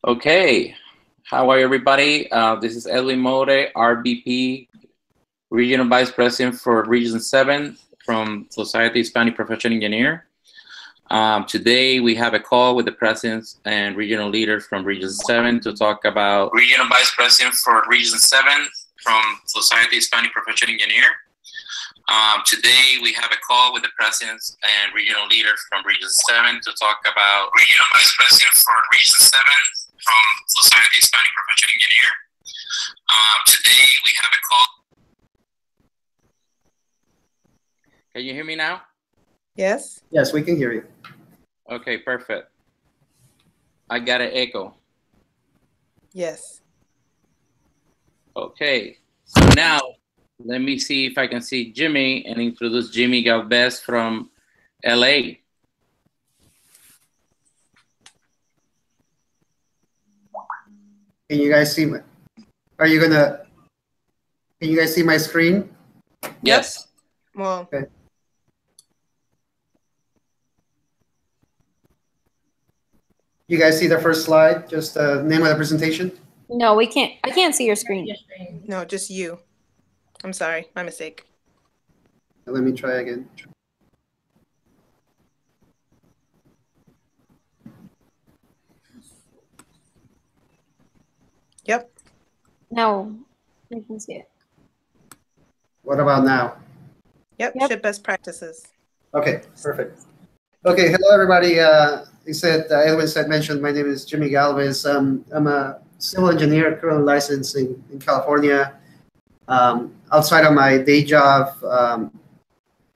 Okay, how are everybody? This is Edwin More, RVP, Regional Vice President for Region 7 from Society Hispanic Professional Engineer. Today we have a call with the presidents and regional leaders from Region 7 to talk about Regional Vice President for Region 7 from Society Hispanic Professional Engineer. Today we have a call with the presidents and regional leaders from Region 7 to talk about Regional Vice President for Region 7 from Society Hispanic Professional Engineer. Today we have a call. Can you hear me now? Yes. Yes, we can hear you. Okay, perfect. I got an echo. Yes. Okay, so now let me see if I can see Jimmy and introduce Jimmy Galvez from LA. Can you guys see my, can you guys see my screen? Yes. Well, Okay. You guys see the first slide, just the name of the presentation? No, we can't. I can't see your screen. no, just you. I'm sorry, my mistake. Let me try again. Yep. No, I can see it. What about now? Yep. Ship best practices. Okay, perfect. Okay, hello everybody. Edwin mentioned my name is Jimmy Galvez. I'm a civil engineer currently licensed in California. Outside of my day job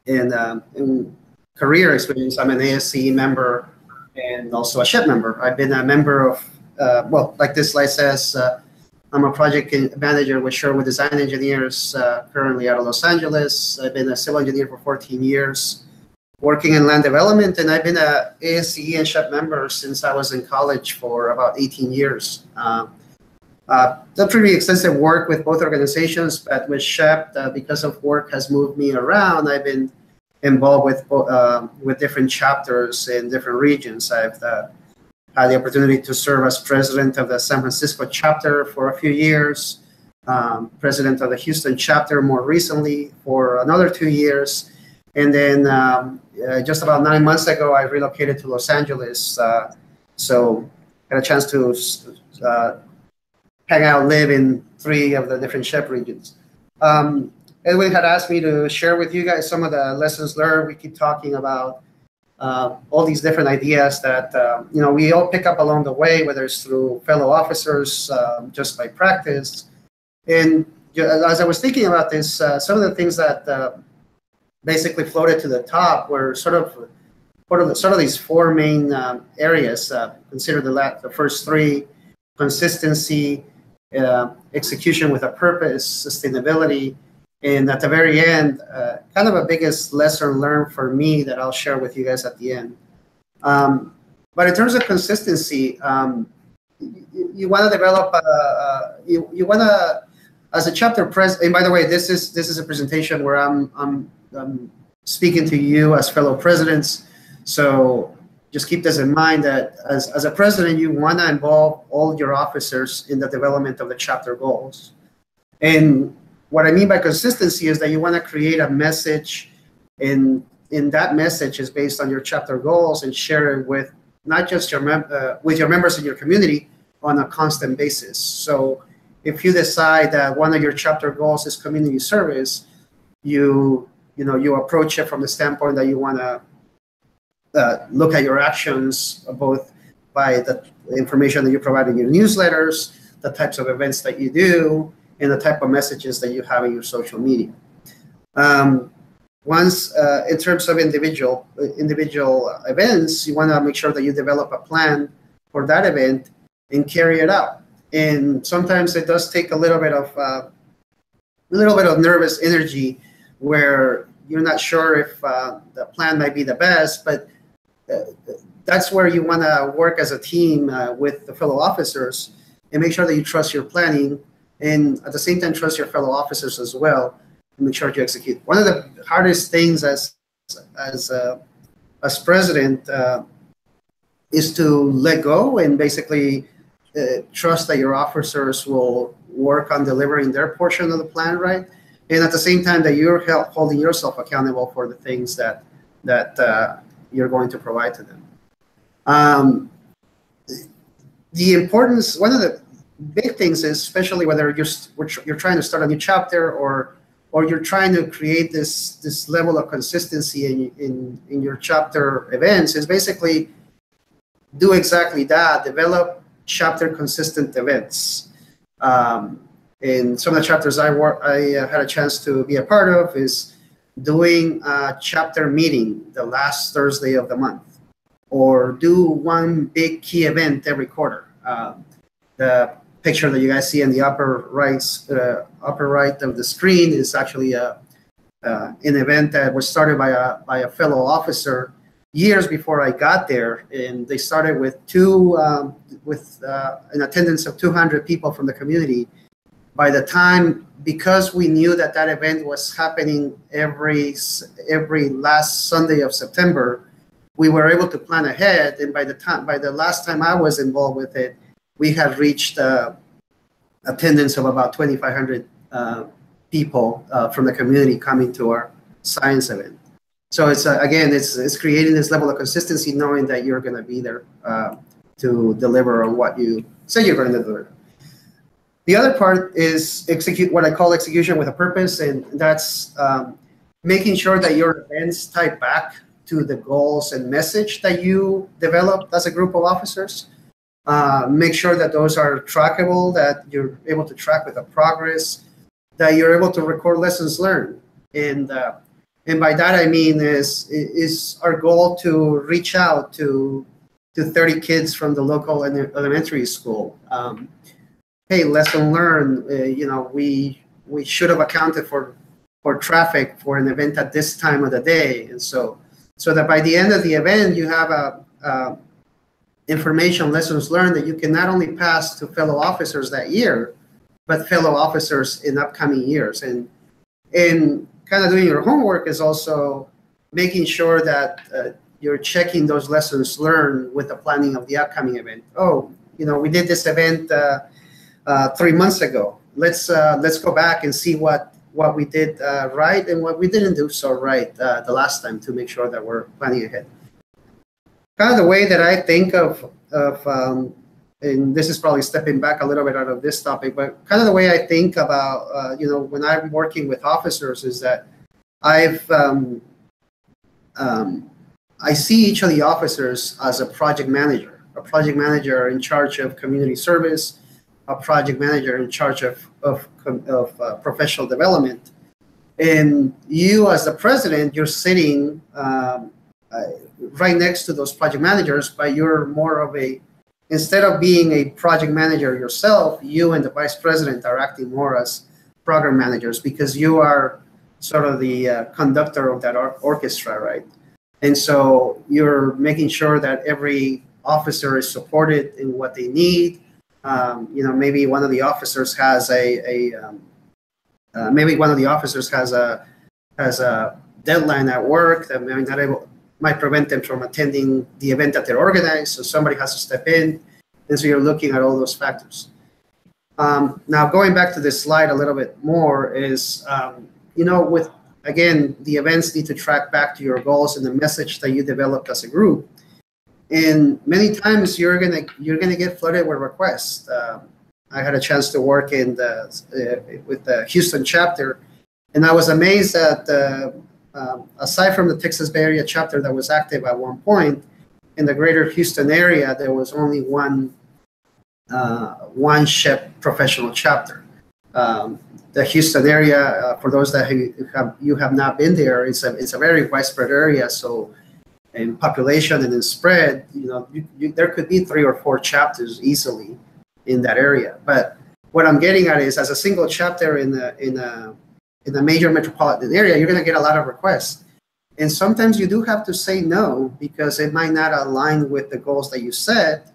in career experience, I'm an ASCE member and also a SHPE member. I've been a member of, well, like this slide says, I'm a project manager with Sherwood Design Engineers, currently out of Los Angeles. I've been a civil engineer for 14 years, working in land development, and I've been a ASCE and SHPE member since I was in college for about 18 years. Done pretty extensive work with both organizations, but with SHPE, because of work has moved me around, I've been involved with different chapters in different regions. I've had the opportunity to serve as president of the San Francisco chapter for a few years, president of the Houston chapter more recently for another 2 years. And then just about 9 months ago, I relocated to Los Angeles. So had a chance to hang out, live in 3 of the different SHPE regions. Edwin had asked me to share with you guys some of the lessons learned. We keep talking about all these different ideas that we all pick up along the way, whether it's through fellow officers, just by practice. And as I was thinking about this, some of the things that basically floated to the top were sort of these 4 main areas. Consider the first 3: consistency, execution with a purpose, sustainability, and at the very end, kind of a biggest lesson learned for me that I'll share with you guys at the end. But in terms of consistency, you want to develop, you want to, as a chapter president, and by the way, this is a presentation where I'm speaking to you as fellow presidents. So just keep this in mind that as a president, you want to involve all your officers in the development of the chapter goals. And what I mean by consistency is that you want to create a message, and that message is based on your chapter goals, and share it with not just your members in your community on a constant basis. So if you decide that one of your chapter goals is community service, you approach it from the standpoint that you want to look at your actions, both by the information that you provide in your newsletters, the types of events that you do, and the type of messages that you have in your social media. In terms of individual events, you want to make sure that you develop a plan for that event and carry it out. And sometimes it does take a little bit of nervous energy, where you're not sure if the plan might be the best, but that's where you want to work as a team with the fellow officers and make sure that you trust your planning, and at the same time trust your fellow officers as well, and make sure you execute. One of the hardest things as president is to let go and basically trust that your officers will work on delivering their portion of the plan right, and at the same time that you're holding yourself accountable for the things that you're going to provide to them. The importance, one of the big things is, especially whether you're trying to start a new chapter or you're trying to create this level of consistency in your chapter events, is basically do exactly that. Develop chapter consistent events. In some of the chapters I had a chance to be a part of is doing a chapter meeting the last Thursday of the month, or do one big key event every quarter. The picture that you guys see in the upper right of the screen is actually an event that was started by a fellow officer years before I got there, and they started with an attendance of 200 people from the community. By the time, because we knew that event was happening every last Sunday of September, we were able to plan ahead, and by the last time I was involved with it, we had reached attendance of about 2,500 people from the community coming to our science event. So it's again, it's creating this level of consistency, knowing that you're going to be there to deliver on what you say you're going to deliver. The other part is what I call execution with a purpose, and that's making sure that your events tie back to the goals and message that you developed as a group of officers. Make sure that those are trackable, that you're able to track with the progress, that you're able to record lessons learned. And by that I mean is our goal to reach out to 30 kids from the local elementary school. Hey, lesson learned, we should have accounted for traffic for an event at this time of the day. And so that by the end of the event, you have information, lessons learned that you can not only pass to fellow officers that year, but fellow officers in upcoming years. And kind of doing your homework is also making sure that you're checking those lessons learned with the planning of the upcoming event. Oh, we did this event 3 months ago. Let's go back and see what we did right and what we didn't do so right the last time, to make sure that we're planning ahead. Kind of the way that I think of and this is probably stepping back a little bit out of this topic, but kind of the way I think about when I'm working with officers is that I see each of the officers as a project manager in charge of community service, a project manager in charge of professional development. And you, as the president, you're sitting right next to those project managers, but you're more of instead of being a project manager yourself, you and the vice president are acting more as program managers, because you are sort of the conductor of that orchestra, right? And so you're making sure that every officer is supported in what they need. Maybe one of the officers has has a deadline at work that might prevent them from attending the event that they're organized. So somebody has to step in, and so you're looking at all those factors. Now, going back to this slide a little bit more is, again, the events need to track back to your goals and the message that you developed as a group. And many times you're gonna get flooded with requests. I had a chance to work with the Houston chapter, and I was amazed that aside from the Texas Bay Area chapter that was active at one point, in the greater Houston area, there was only one SHPE professional chapter. The Houston area, for those that you have not been there, it's a very widespread area. So in population and in spread, there could be 3 or 4 chapters easily in that area. But what I'm getting at is, as a single chapter in the major metropolitan area, you're going to get a lot of requests. And sometimes you do have to say no, because it might not align with the goals that you set,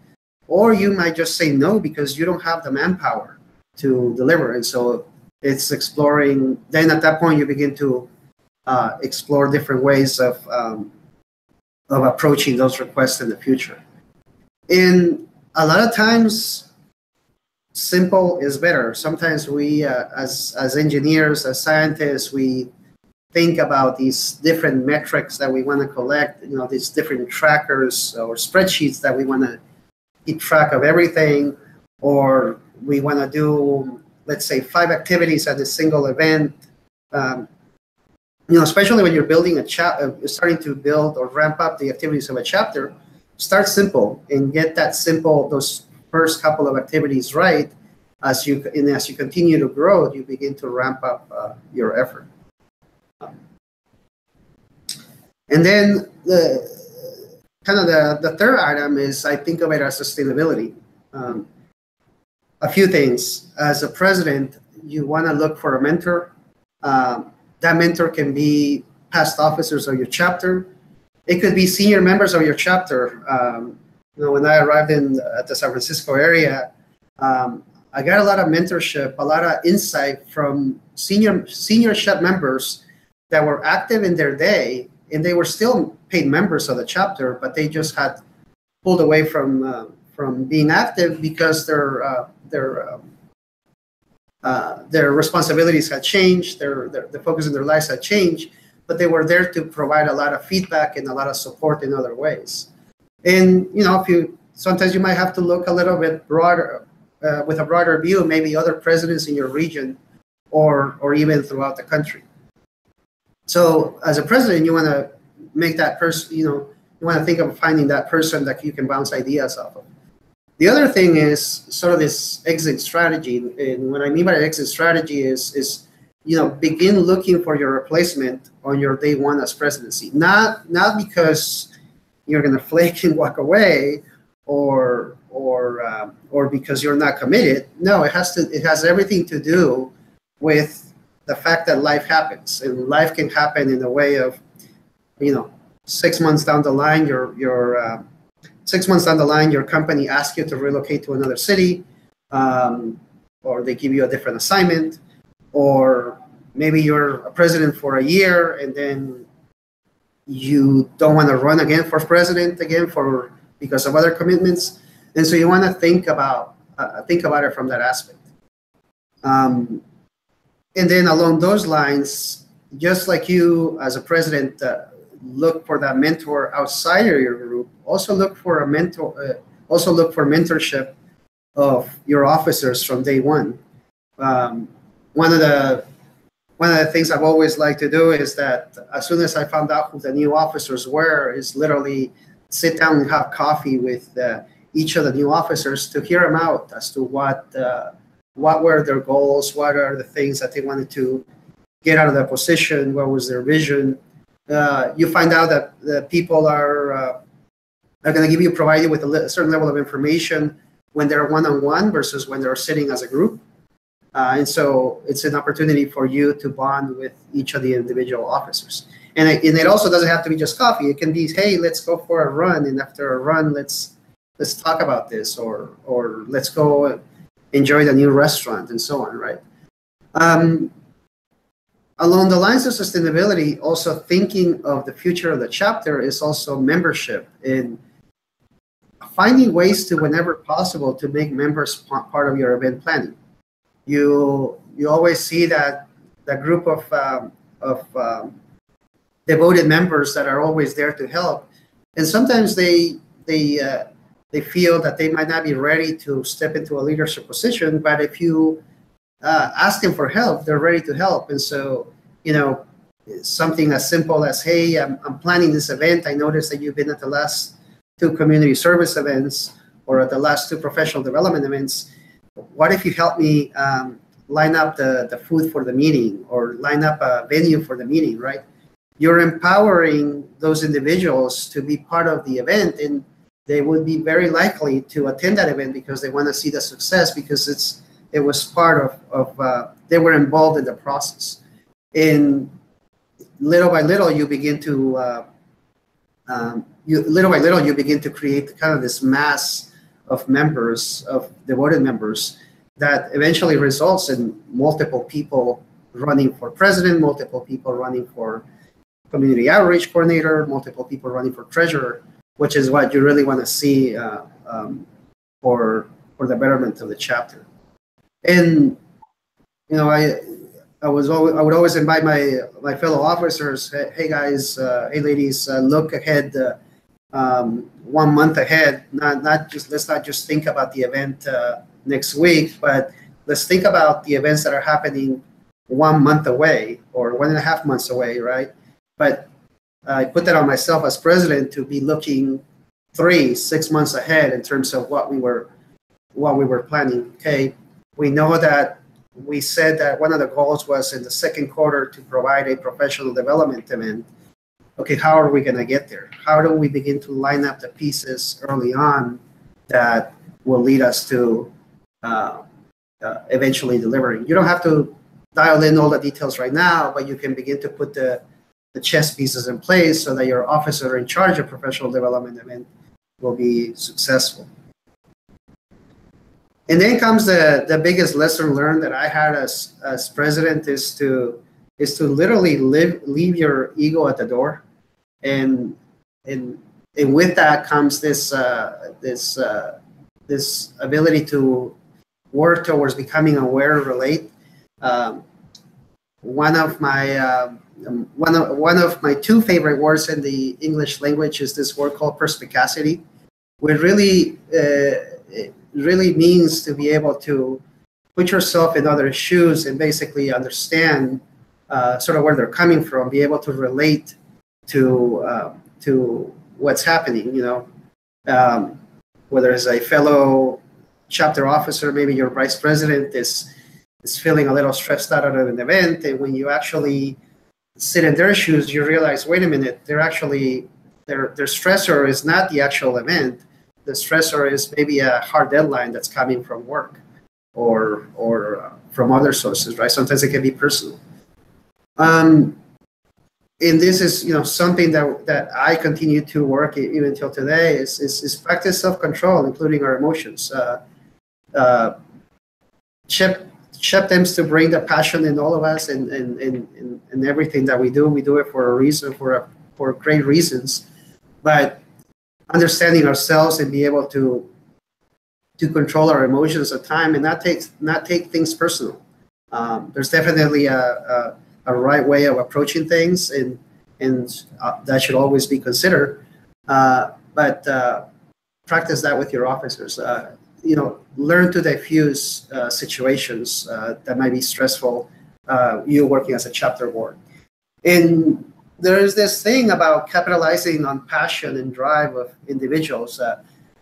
or you might just say no because you don't have the manpower to deliver. And so it's exploring, then at that point you begin to explore different ways of approaching those requests in the future. And a lot of times simple is better. Sometimes we, as engineers, as scientists, we think about these different metrics that we want to collect, these different trackers or spreadsheets that we want to keep track of everything, or we want to do, let's say, 5 activities at a single event. Especially when you're building starting to build or ramp up the activities of a chapter, start simple and get those first couple of activities right. As you continue to grow, you begin to ramp up your effort. And then the third item is, I think of it as sustainability. A few things. As a president, you want to look for a mentor. That mentor can be past officers of your chapter. It could be senior members of your chapter. When I arrived at the San Francisco area, I got a lot of mentorship, a lot of insight from senior SHPE members that were active in their day, and they were still paid members of the chapter, but they just had pulled away from being active because their responsibilities had changed, the focus in their lives had changed, but they were there to provide a lot of feedback and a lot of support in other ways. And sometimes you might have to look a little bit broader, with a broader view, maybe other presidents in your region, or even throughout the country. So as a president, you want to make that person, you want to think of finding that person that you can bounce ideas off of. The other thing is sort of this exit strategy. And what I mean by exit strategy is begin looking for your replacement on your day one as presidency. Not because you're going to flake and walk away, or because you're not committed. No, it has everything to do with the fact that life happens, and life can happen in the way of, 6 months down the line, your 6 months down the line, your company asks you to relocate to another city, or they give you a different assignment, or maybe you're a president for a year and then you don't want to run again for president because of other commitments, and so you want to think about it from that aspect. And then along those lines, just like you as a president look for that mentor outside of your group, also look for mentorship of your officers from day one. One of the things I've always liked to do is that as soon as I found out who the new officers were, is literally sit down and have coffee with each of the new officers to hear them out as to what were their goals, what are the things that they wanted to get out of the position, what was their vision. You find out that the people are going to provide you with a certain level of information when they're one-on-one versus when they're sitting as a group. And so it's an opportunity for you to bond with each of the individual officers. And it also doesn't have to be just coffee. It can be, hey, let's go for a run, and after a run, let's talk about this, or let's go enjoy the new restaurant, and so on, right? Along the lines of sustainability, also thinking of the future of the chapter is also membership, and finding ways to, whenever possible, to make members part of your event planning. You always see that the group of devoted members that are always there to help, and sometimes they feel that they might not be ready to step into a leadership position, but if you ask them for help, they're ready to help. And so, something as simple as, hey, I'm planning this event. I noticed that you've been at the last 2 community service events or at the last 2 professional development events. What if you help me line up the food for the meeting, or line up a venue for the meeting, right? You're empowering those individuals to be part of the event, and they would be very likely to attend that event because they want to see the success, because it was part of they were involved in the process. And little by little, you begin to create kind of this mass of members, of devoted members, that eventually results in multiple people running for president, multiple people running for community outreach coordinator, multiple people running for treasurer, which is what you really want to see for the betterment of the chapter. And I would always invite my fellow officers. Hey guys, hey ladies, look ahead 1 month ahead. Let's not just think about the event next week, but let's think about the events that are happening 1 month away or 1.5 months away, right? But I put that on myself as president to be looking 3-6 months ahead in terms of what we were planning. Okay, we know that we said that one of the goals was in the second quarter to provide a professional development event. Okay, how are we going to get there? How do we begin to line up the pieces early on that will lead us to eventually delivering? You don't have to dial in all the details right now, but you can begin to put the chess pieces in place so that your officer in charge of professional development event will be successful. And then comes the biggest lesson learned that I had as president is to literally leave your ego at the door, and with that comes this ability to work towards becoming aware and relate. One of my two favorite words in the English language is this word called perspicacity, which really means to be able to put yourself in other shoes and basically understand sort of where they're coming from, be able to relate to what's happening, whether it's a fellow chapter officer, maybe your vice president is feeling a little stressed out at an event, and when you actually sit in their shoes, you realize, wait a minute, their stressor is not the actual event. The stressor is maybe a hard deadline that's coming from work or from other sources, right? Sometimes it can be personal. And this is, something that I continue to work even until today is practice self-control, including our emotions. Shep tends to bring the passion in all of us and everything that we do. We do it for a reason, for great reasons, but understanding ourselves and be able to control our emotions at time and not take things personal. There's definitely a right way of approaching things, and that should always be considered. But practice that with your officers. Learn to diffuse situations that might be stressful. You working as a chapter board, and there's this thing about capitalizing on passion and drive of individuals.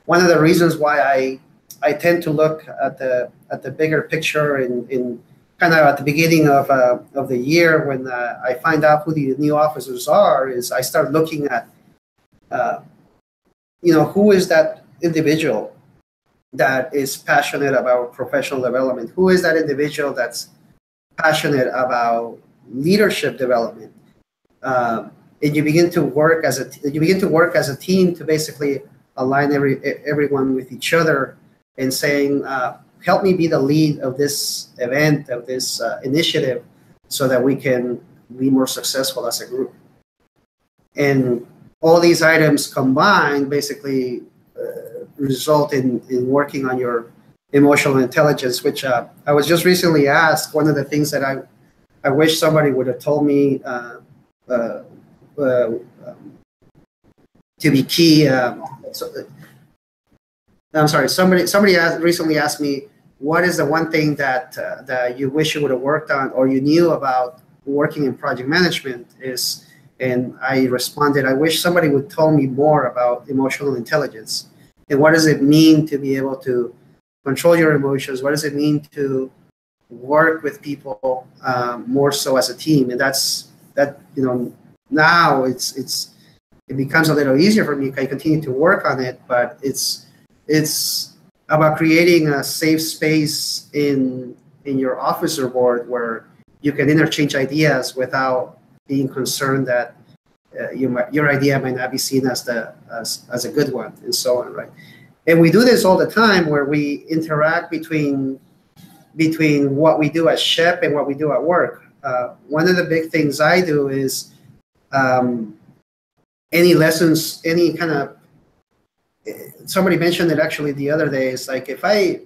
One of the reasons why I tend to look at the bigger picture in kind of at the beginning of the year when I find out who the new officers are is I start looking at who is that individual that is passionate about professional development? Who is that individual that's passionate about leadership development? And you begin to work as a team to basically align everyone with each other and saying, help me be the lead of this event, of this initiative, so that we can be more successful as a group. And all these items combined basically result in working on your emotional intelligence, which I was just recently asked. One of the things that I wish somebody would have told me to be key. I'm sorry. Somebody recently asked me, what is the one thing that you wish you would have worked on or you knew about working in project management is, and I responded, I wish somebody would tell me more about emotional intelligence. And what does it mean to be able to control your emotions? What does it mean to work with people more so as a team? And now it becomes a little easier for me. I continue to work on it, but it's about creating a safe space in your officer board where you can interchange ideas without being concerned that your idea might not be seen as a good one, and so on, right? And we do this all the time, where we interact between what we do at SHPE and what we do at work. One of the big things I do is any lessons, any kind of. Somebody mentioned it actually the other day. It's like if I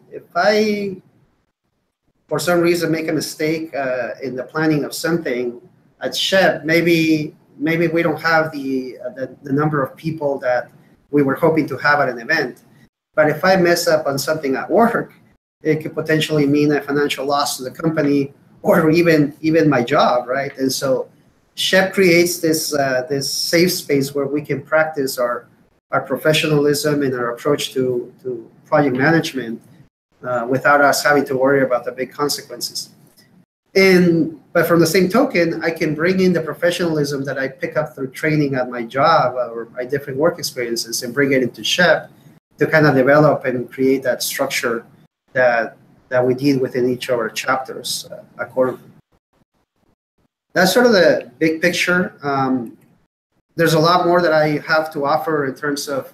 for some reason make a mistake in the planning of something at SHPE, maybe we don't have the number of people that we were hoping to have at an event. But if I mess up on something at work, it could potentially mean a financial loss to the company or even my job, right? And so SHPE creates this safe space where we can practice our professionalism and our approach to project management without us having to worry about the big consequences. But from the same token, I can bring in the professionalism that I pick up through training at my job or my different work experiences and bring it into SHPE to kind of develop and create that structure that we did within each of our chapters accordingly. That's sort of the big picture. There's a lot more that I have to offer in terms of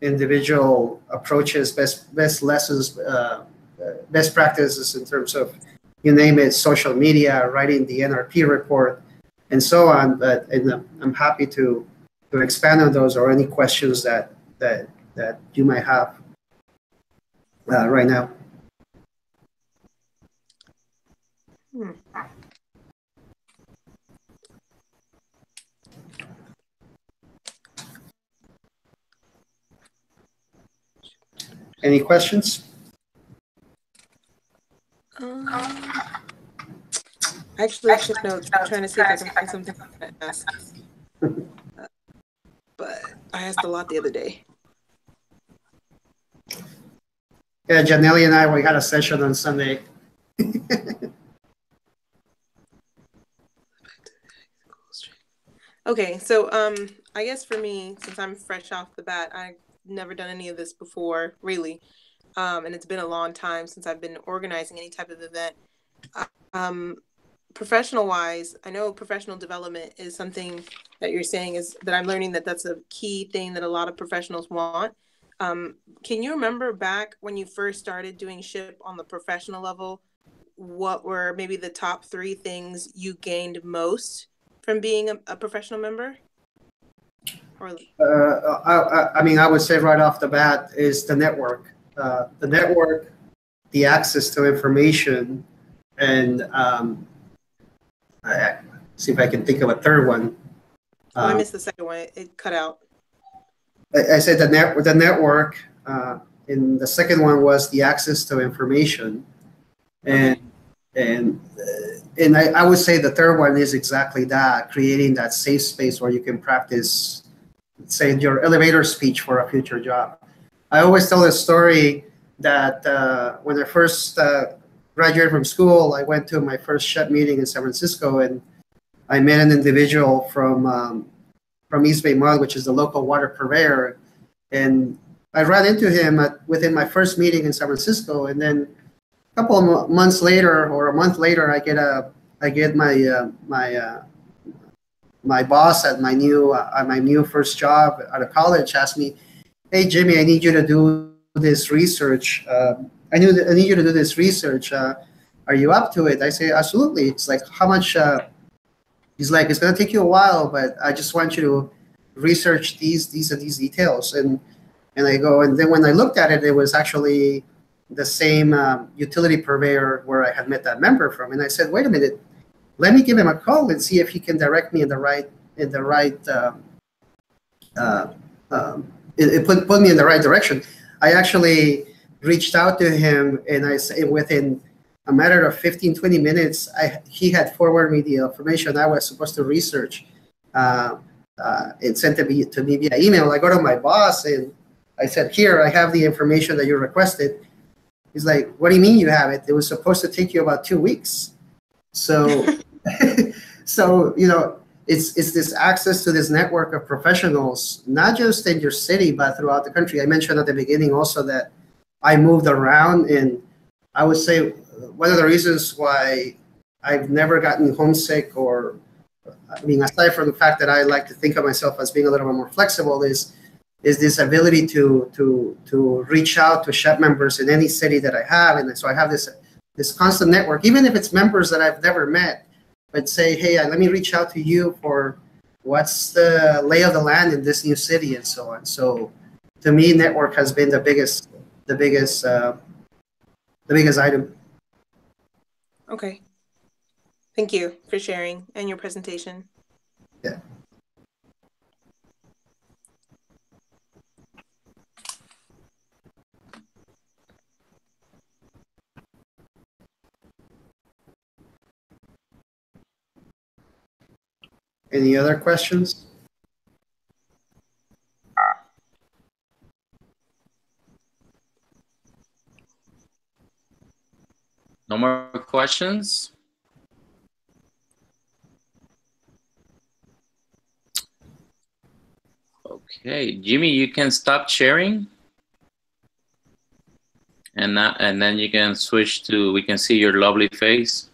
individual approaches, best lessons, best practices in terms of, you name it, social media, writing the NRP report, and so on. But I'm happy to expand on those or any questions that you might have right now. Any questions? Actually, I took notes. I'm trying to see if I can find something to ask. But I asked a lot the other day. Yeah, Janelli and I, we had a session on Sunday. Okay, so I guess for me, since I'm fresh off the bat, I've never done any of this before, really. And it's been a long time since I've been organizing any type of event. Professional-wise, I know professional development is something that you're saying is that I'm learning that's a key thing that a lot of professionals want. Can you remember back when you first started doing SHPE on the professional level, what were maybe the top 3 things you gained most from being a professional member? Or I mean, I would say right off the bat is the network. The network, the access to information, and see if I can think of a third one. I missed the second one. It cut out. I said the network, and the second one was the access to information, and I would say the third one is exactly that, creating that safe space where you can practice, say, your elevator speech for a future job. I always tell this story that when I first graduated from school, I went to my first SHPE meeting in San Francisco, and I met an individual from East Bay Mud, which is the local water purveyor, and I ran into him within my first meeting in San Francisco, and then a couple of months later, or a month later, I get my boss at my new first job out of college asked me, "Hey Jimmy, I need you to do this research. I need you to do this research. Are you up to it?" I say, "Absolutely." It's like, "How much?" He's like, "It's gonna take you a while, but I just want you to research these details." And I go, and then when I looked at it, it was actually the same utility purveyor where I had met that member from. And I said, "Wait a minute, let me give him a call and see if he can direct me in the right put me in the right direction." I actually reached out to him, and I say within a matter of 15-20 minutes, he had forwarded me the information I was supposed to research. It sent it to me via email. I go to my boss and I said, "Here, I have the information that you requested." He's like, "What do you mean you have it? It was supposed to take you about 2 weeks." So, so it's this access to this network of professionals, not just in your city, but throughout the country. I mentioned at the beginning also that I moved around, and I would say one of the reasons why I've never gotten homesick, or I mean, aside from the fact that I like to think of myself as being a little bit more flexible, is this ability to reach out to SHPE members in any city that I have. And so I have this constant network, even if it's members that I've never met, but say, "Hey, let me reach out to you for what's the lay of the land in this new city," and so on. So to me, network has been the biggest item. Okay. Thank you for sharing and your presentation. Yeah. Any other questions? No more questions? Okay, Jimmy, you can stop sharing. And then you can switch to, we can see your lovely face.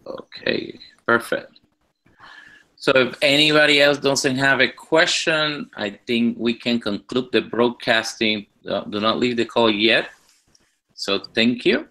Okay, perfect. So if anybody else doesn't have a question, I think we can conclude the broadcasting. Do not leave the call yet. So thank you.